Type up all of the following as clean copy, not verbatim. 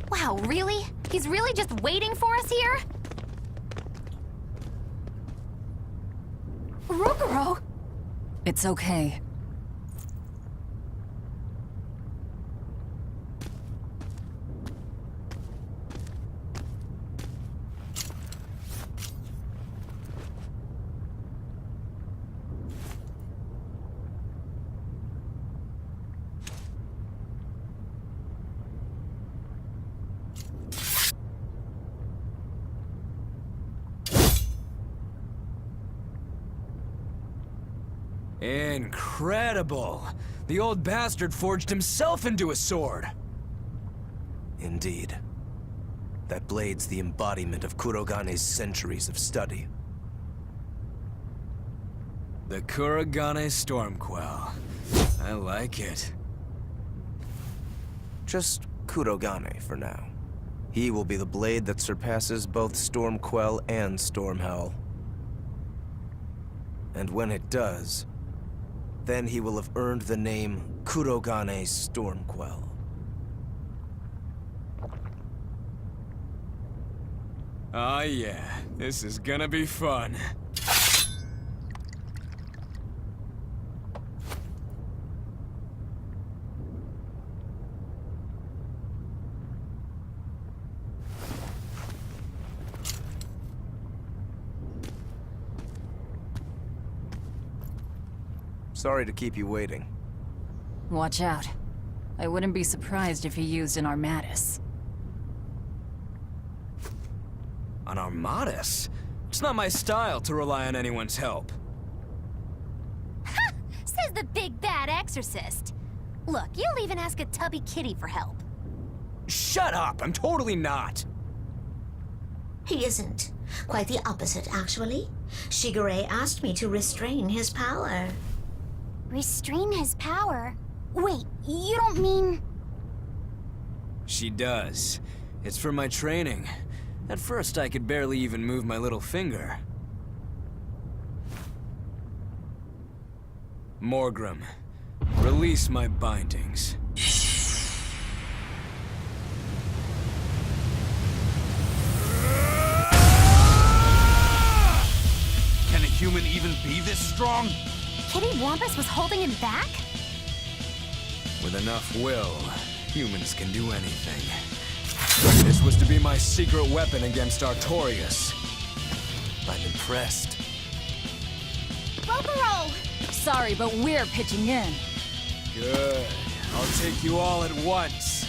Wow, really? He's really just waiting for us here? Rogoro! It's okay. Incredible! The old bastard forged himself into a sword! Indeed. That blade's the embodiment of Kurogane's centuries of study. The Kurogane Stormquell. I like it. Just Kurogane for now. He will be the blade that surpasses both Stormquell and Stormhowl. And when it does, then he will have earned the name Kurogane Stormquell. Oh yeah, this is gonna be fun. Sorry to keep you waiting. Watch out. I wouldn't be surprised if he used an Armatus. An Armatus? It's not my style to rely on anyone's help. Ha! Says the big bad exorcist. Look, you'll even ask a tubby kitty for help. Shut up! I'm totally not! He isn't. Quite the opposite, actually. Shigure asked me to restrain his power. Restrain his power? Wait, you don't mean... She does. It's for my training. At first, I could barely even move my little finger. Morgrim, release my bindings. Can a human even be this strong? Kitty Wampus was holding him back? With enough will, humans can do anything. This was to be my secret weapon against Artorias. I'm impressed. Rogoro! Sorry, but we're pitching in. Good. I'll take you all at once.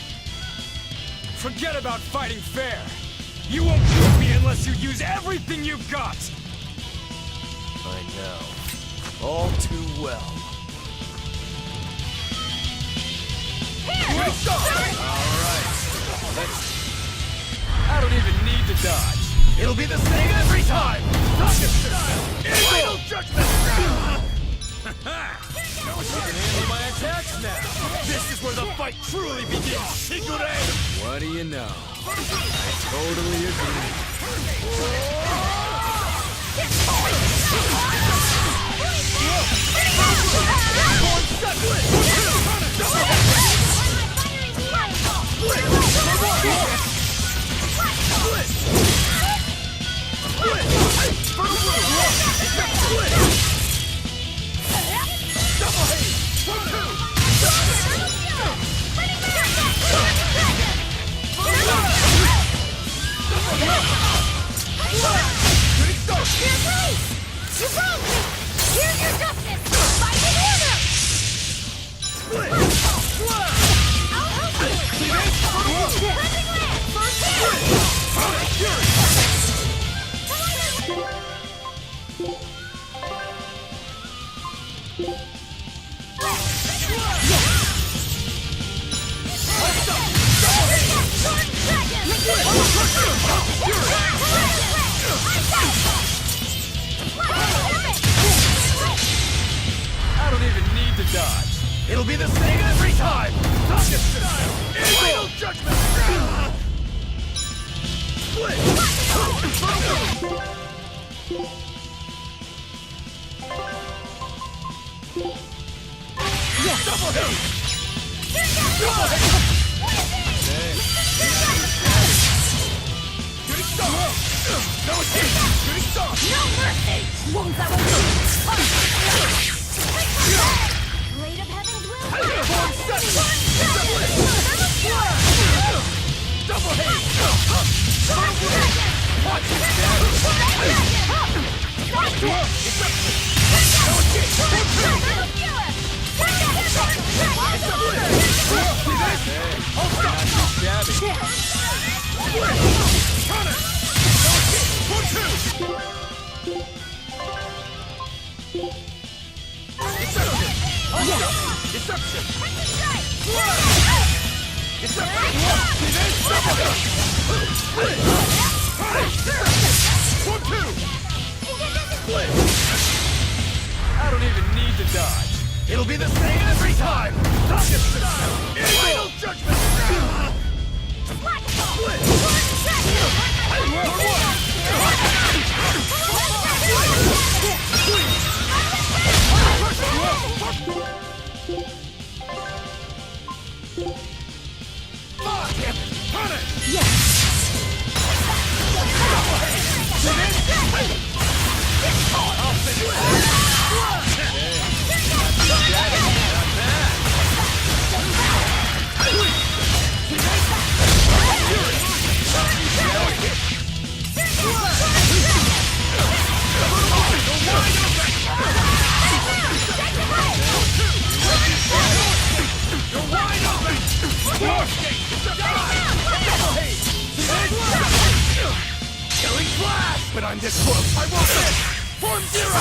Forget about fighting fair. You won't beat me unless you use everything you've got. I know. All too well. Let's go! Alright. I don't even need to dodge. It'll be the same every time! Target style! Final judgment round! Know she can handle my attacks now. This is where the fight truly begins, Shigure! What do you know? I totally agree. I don't even need to dodge. It'll be the same every time! Target style! Final judgment! Split! Yes. Double hit! Double hit! Shooting star! No escape! Shooting star! No mercy! Won't that one Blade of Heaven's will! Form set! Double hit! Watch it! I don't even need to dodge. It'll be the same every time! Target style! Final judgment! Killing flash! But I'm this close, I won't miss! Form zero!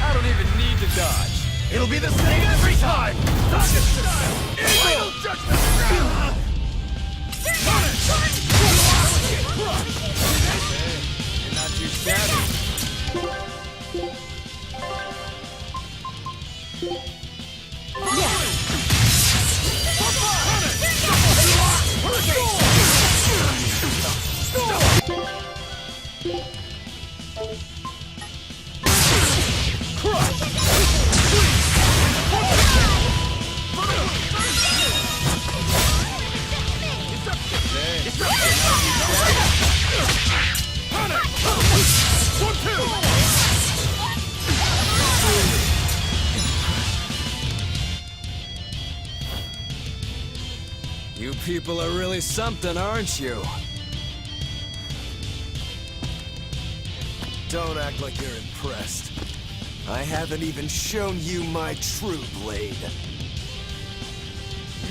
I don't even need to dodge. It'll be the same every time! Target style! Final judgment! You're not too shabby. You people are really something, aren't you? Don't act like you're impressed. I haven't even shown you my true blade.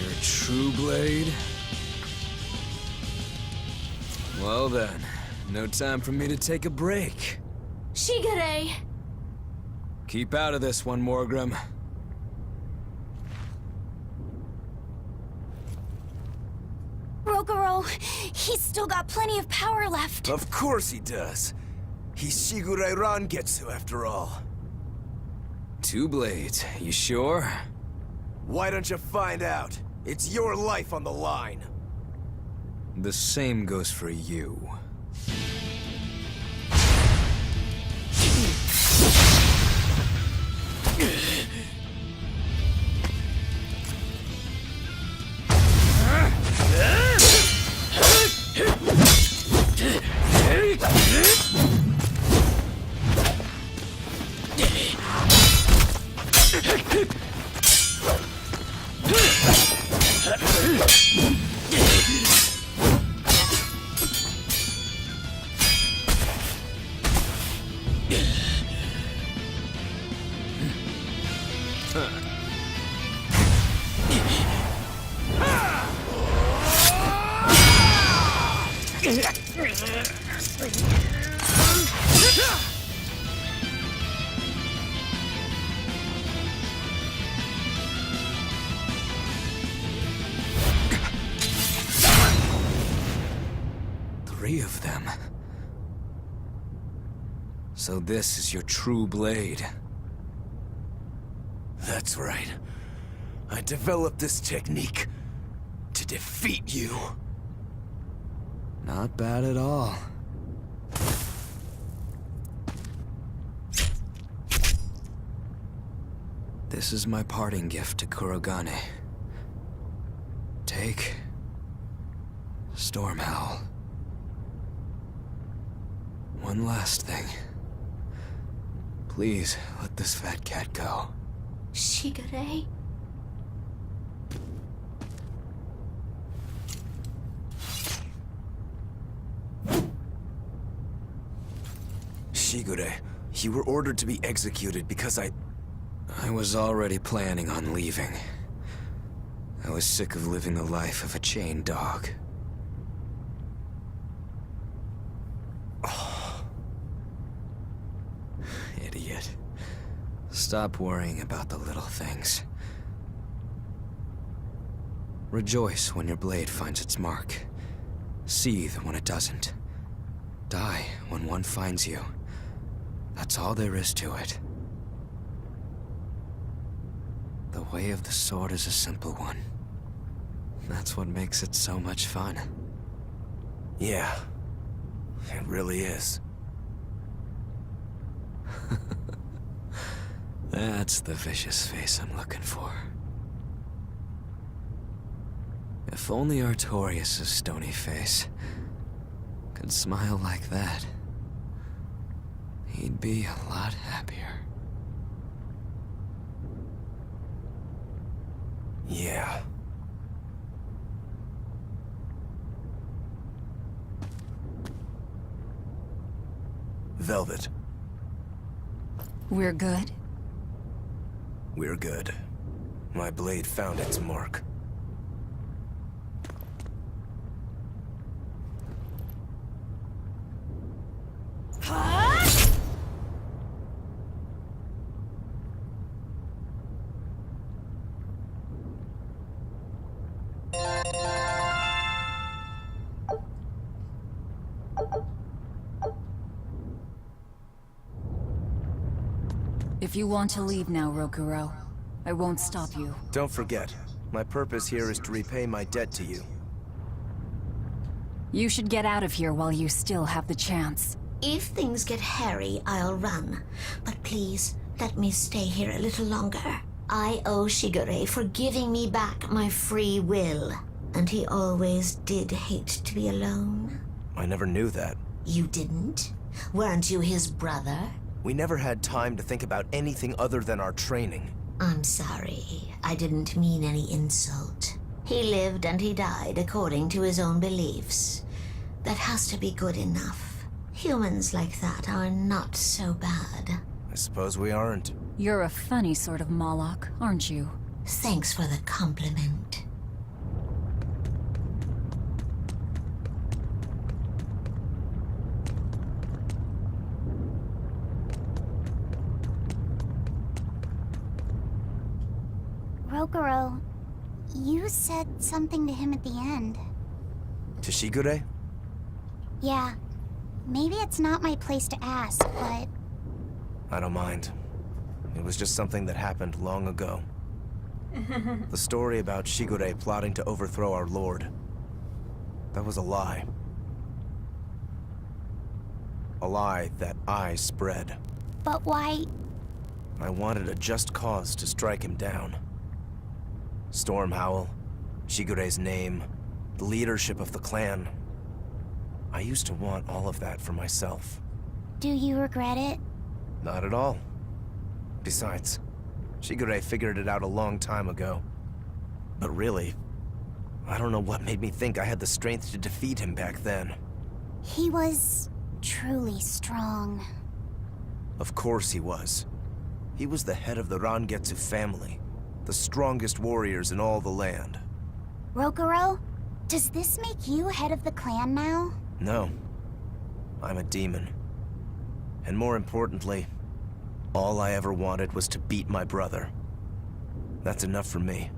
Your true blade? Well then, no time for me to take a break. Shigure! Keep out of this one, Morgrim. Rokuro, he's still got plenty of power left. Of course he does. He's Shigure Rangetsu after all. Two blades, you sure? Why don't you find out? It's your life on the line. The same goes for you. Three of them. So this is your true blade. That's right. I developed this technique to defeat you. Not bad at all. This is my parting gift to Kurogane. Take... Stormhowl. One last thing. Please, let this fat cat go. Shigure? Shigure, you were ordered to be executed because I was already planning on leaving. I was sick of living the life of a chained dog. Oh. Idiot. Stop worrying about the little things. Rejoice when your blade finds its mark. Seethe when it doesn't. Die when one finds you. That's all there is to it. The way of the sword is a simple one. That's what makes it so much fun. Yeah, it really is. That's the vicious face I'm looking for. If only Artorias' stony face could smile like that, he'd be a lot happier. Yeah. Velvet, We're good? we're good. My blade found its mark. If you want to leave now, Rokuro, I won't stop you. Don't forget, my purpose here is to repay my debt to you. You should get out of here while you still have the chance. If things get hairy, I'll run. But please, let me stay here a little longer. I owe Shigure for giving me back my free will. And he always did hate to be alone. I never knew that. You didn't? Weren't you his brother? We never had time to think about anything other than our training. I'm sorry. I didn't mean any insult. He lived and he died according to his own beliefs. That has to be good enough. Humans like that are not so bad. I suppose we aren't. You're a funny sort of Moloch, aren't you? Thanks for the compliment. Rokuro, you said something to him at the end. To Shigure? Yeah, maybe it's not my place to ask, but... I don't mind. It was just something that happened long ago. The story about Shigure plotting to overthrow our lord. That was a lie. A lie that I spread. But why... I wanted a just cause to strike him down. Stormhowl, Shigure's name, the leadership of the clan. I used to want all of that for myself. Do you regret it? Not at all. Besides, Shigure figured it out a long time ago. But really, I don't know what made me think I had the strength to defeat him back then. He was truly strong. Of course he was. He was the head of the Rangetsu family, the strongest warriors in all the land. Rokuro, does this make you head of the clan now? No. I'm a demon. And more importantly, all I ever wanted was to beat my brother. That's enough for me.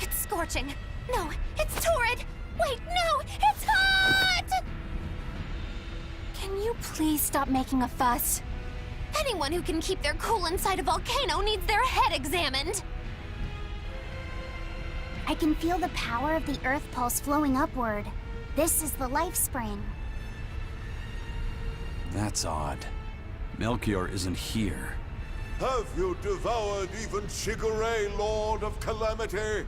Scorching. No, it's torrid! Wait, no! It's hot! Can you please stop making a fuss? Anyone who can keep their cool inside a volcano needs their head examined! I can feel the power of the Earth pulse flowing upward. This is the life spring. That's odd. Melchior isn't here. Have you devoured even Shigure, Lord of Calamity?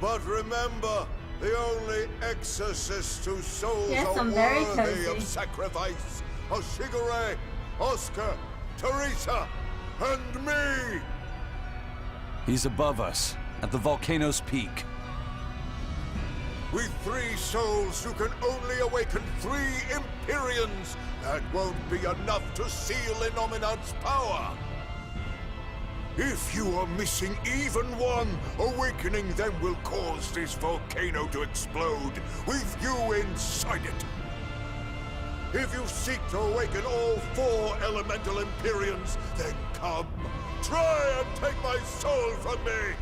But remember, the only exorcist whose souls Yes, are I'm very worthy cozy. of sacrifice are Shigure, Oscar, Teresa, and me! He's above us, at the volcano's peak. With 3 souls, you can only awaken 3 Empyreans. That won't be enough to seal Innominat's power. If you are missing even one, awakening them will cause this volcano to explode, with you inside it. If you seek to awaken all 4 elemental Empyreans, then come. Try and take my soul from me!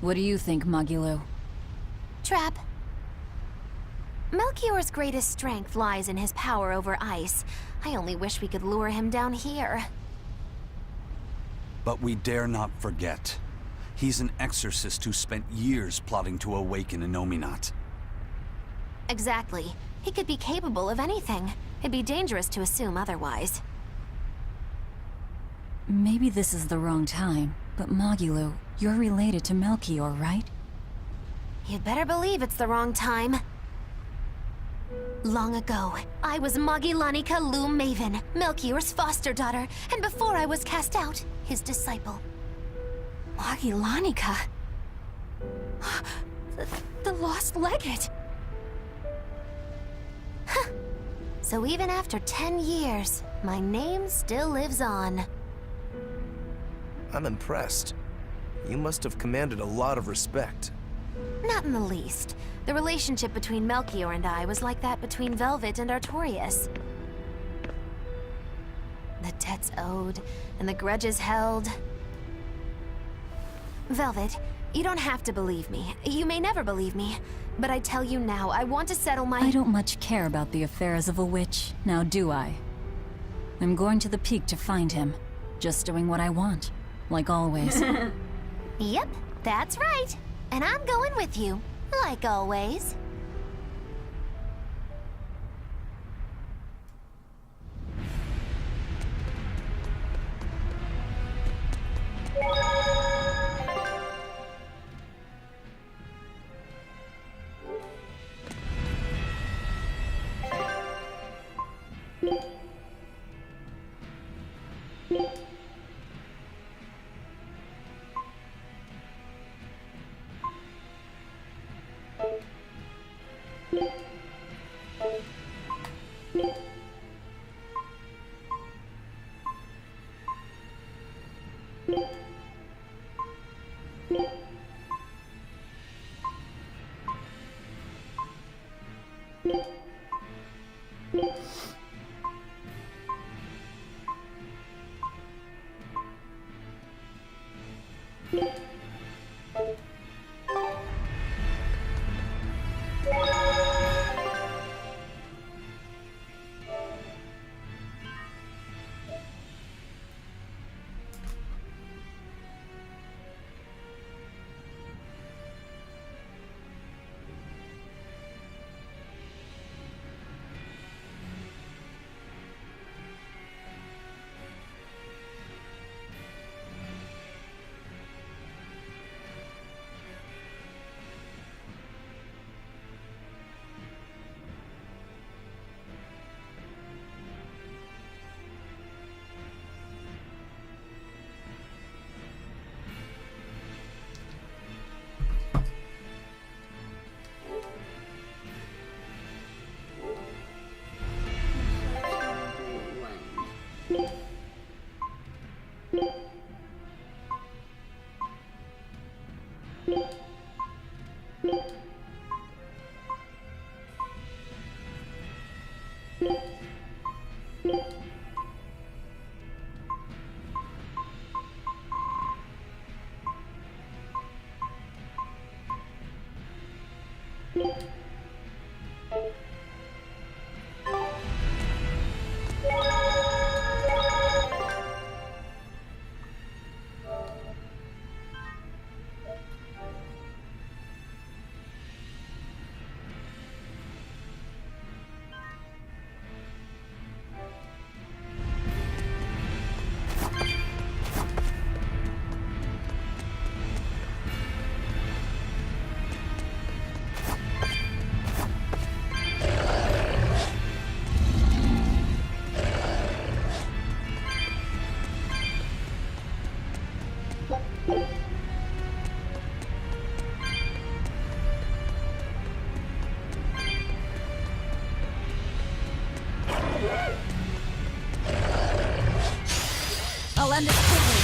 What do you think, Magilo? Trap. Melchior's greatest strength lies in his power over ice. I only wish we could lure him down here. But we dare not forget. He's an exorcist who spent years plotting to awaken Innominat. Exactly. He could be capable of anything. It'd be dangerous to assume otherwise. Maybe this is the wrong time, but Magilo, you're related to Melchior, right? You'd better believe it's the wrong time. Long ago, I was Magilanica Loom Maven, Melchior's foster daughter, and before I was cast out, his disciple. Magilanica? The lost legate? Huh. So even after 10 years, my name still lives on. I'm impressed. You must have commanded a lot of respect. Not in the least. The relationship between Melchior and I was like that between Velvet and Artorias. The debts owed, and the grudges held. Velvet, you don't have to believe me. You may never believe me. But I tell you now, I want to settle my— I don't much care about the affairs of a witch, now do I? I'm going to the peak to find him. Just doing what I want, like always. Yep, that's right. And I'm going with you, like always. I'll end this quickly.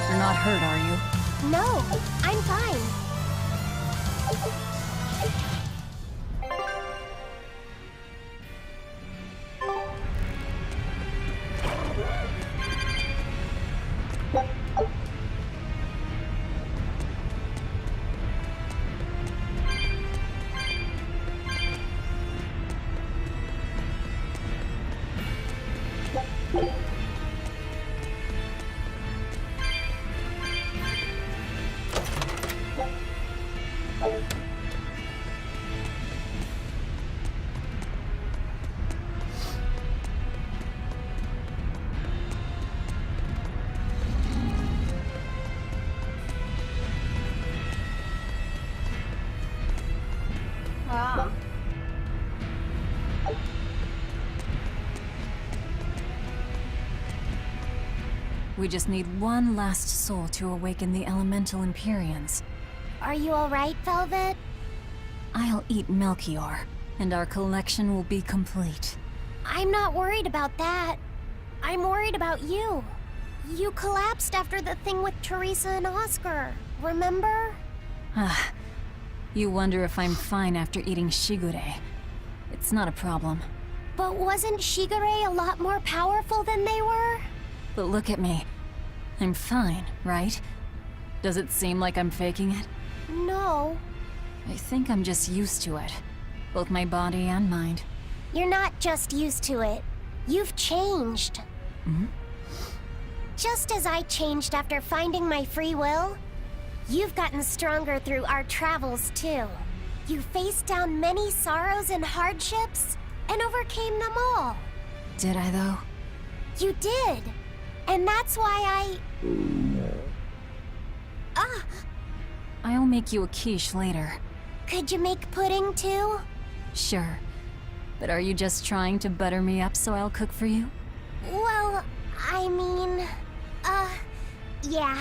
You're not hurt, are you? No, I'm fine. Wow. We just need one last soul to awaken the elemental Empyreans. Are you alright, Velvet? I'll eat Melchior, and our collection will be complete. I'm not worried about that. I'm worried about you. You collapsed after the thing with Teresa and Oscar, remember? Ah, you wonder if I'm fine after eating Shigure. It's not a problem. But wasn't Shigure a lot more powerful than they were? But look at me. I'm fine, right? Does it seem like I'm faking it? No. I think I'm just used to it. Both my body and mind. You're not just used to it. You've changed. Hmm? Just as I changed after finding my free will, you've gotten stronger through our travels too. You faced down many sorrows and hardships, and overcame them all. Did I, though? You did. And that's why I'll make you a quiche later. Could you make pudding too? Sure. But are you just trying to butter me up so I'll cook for you? Well, I mean, yeah.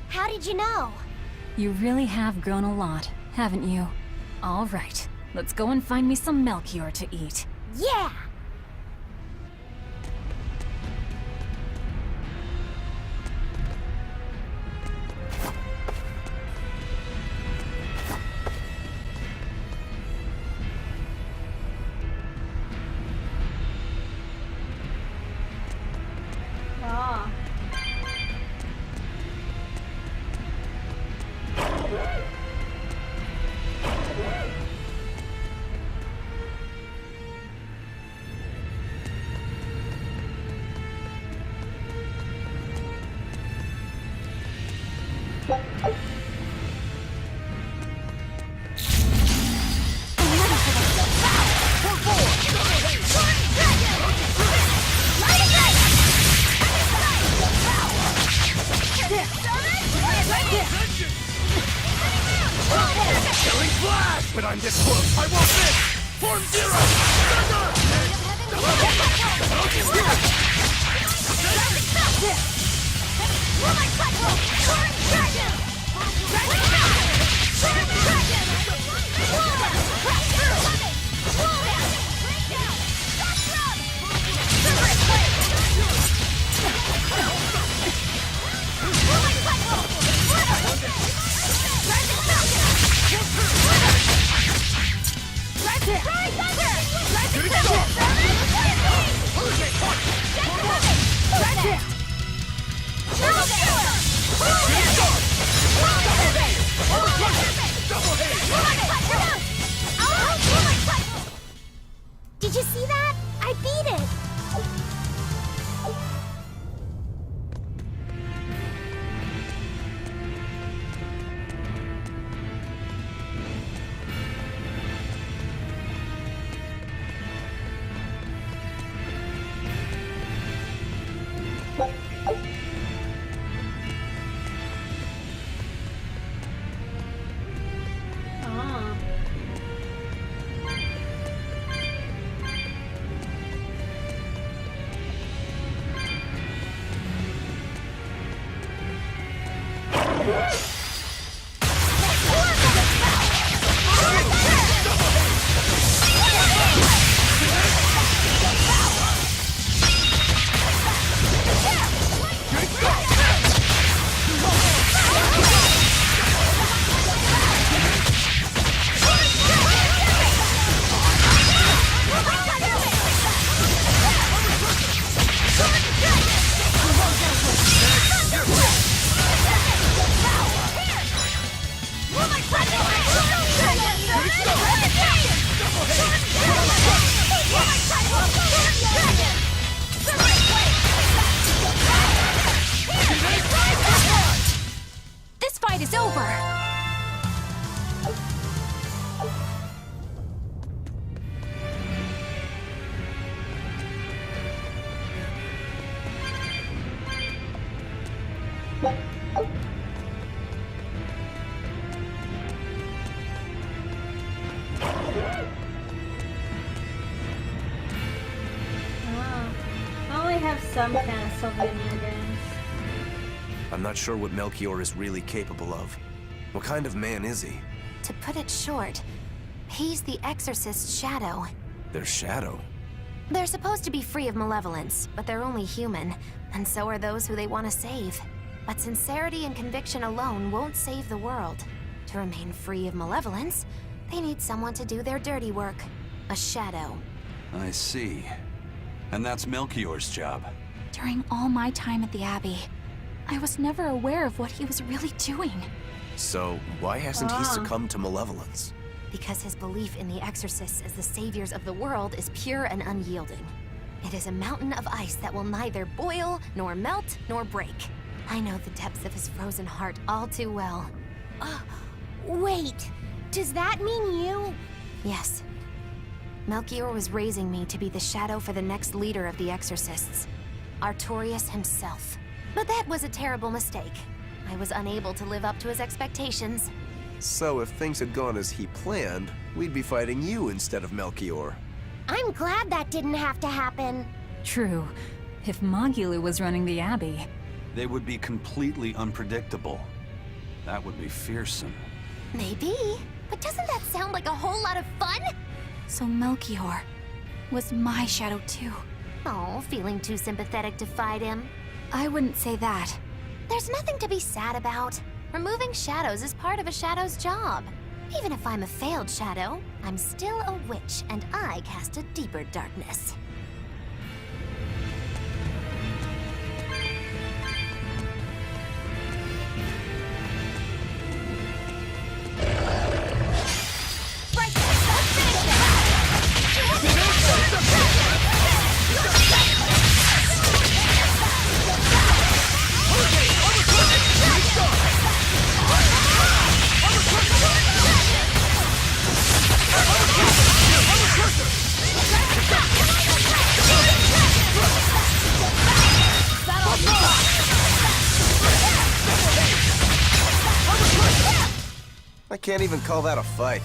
How did you know? You really have grown a lot, haven't you? All right, let's go and find me some Melchior to eat. Yeah! Did you see that? I beat it! Ah. This fight is over! Ah. I only have some Castlevania games. I'm not sure what Melchior is really capable of. What kind of man is he? To put it short, he's the Exorcist's shadow. Their shadow? They're supposed to be free of malevolence, but they're only human, and so are those who they want to save. But sincerity and conviction alone won't save the world. To remain free of malevolence, they need someone to do their dirty work. A shadow. I see. And that's Melchior's job. During all my time at the Abbey, I was never aware of what he was really doing. So, why hasn't he succumbed to malevolence? Because his belief in the Exorcists as the saviors of the world is pure and unyielding. It is a mountain of ice that will neither boil, nor melt, nor break. I know the depths of his frozen heart all too well. Wait, does that mean you? Yes. Melchior was raising me to be the shadow for the next leader of the Exorcists, Artorius himself. But that was a terrible mistake. I was unable to live up to his expectations. So if things had gone as he planned, we'd be fighting you instead of Melchior. I'm glad that didn't have to happen. True. If Magulu was running the Abbey. They would be completely unpredictable. That would be fearsome. Maybe, but doesn't that sound like a whole lot of fun? So Melchior was my shadow too. Oh, feeling too sympathetic to fight him? I wouldn't say that. There's nothing to be sad about. Removing shadows is part of a shadow's job. Even if I'm a failed shadow, I'm still a witch, and I cast a deeper darkness. I can't even call that a fight.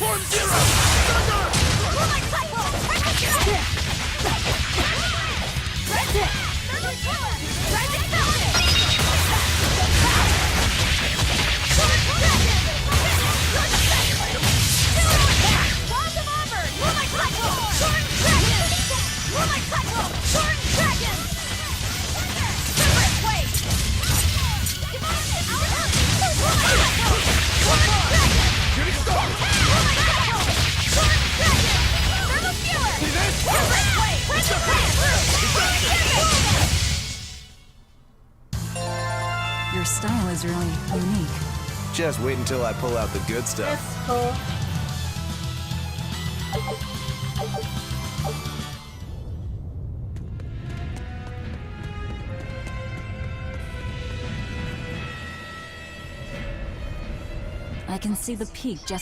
Seller-platform zero! Moonlight cycle! That's it! Thermal killer! Rising falcon! Sword dragon! Wand of armor! Moonlight cycle! Sword dragon! Moonlight cycle! Sword dragon! Separate blade! Moonlight cycle! Sword dragon! Here we go! Moonlight cycle! Sword dragon! Thermal skewer! See this? Separate blade! Present plan! Your style is really unique. Just wait until I pull out the good stuff. That's cool. I can see the peak just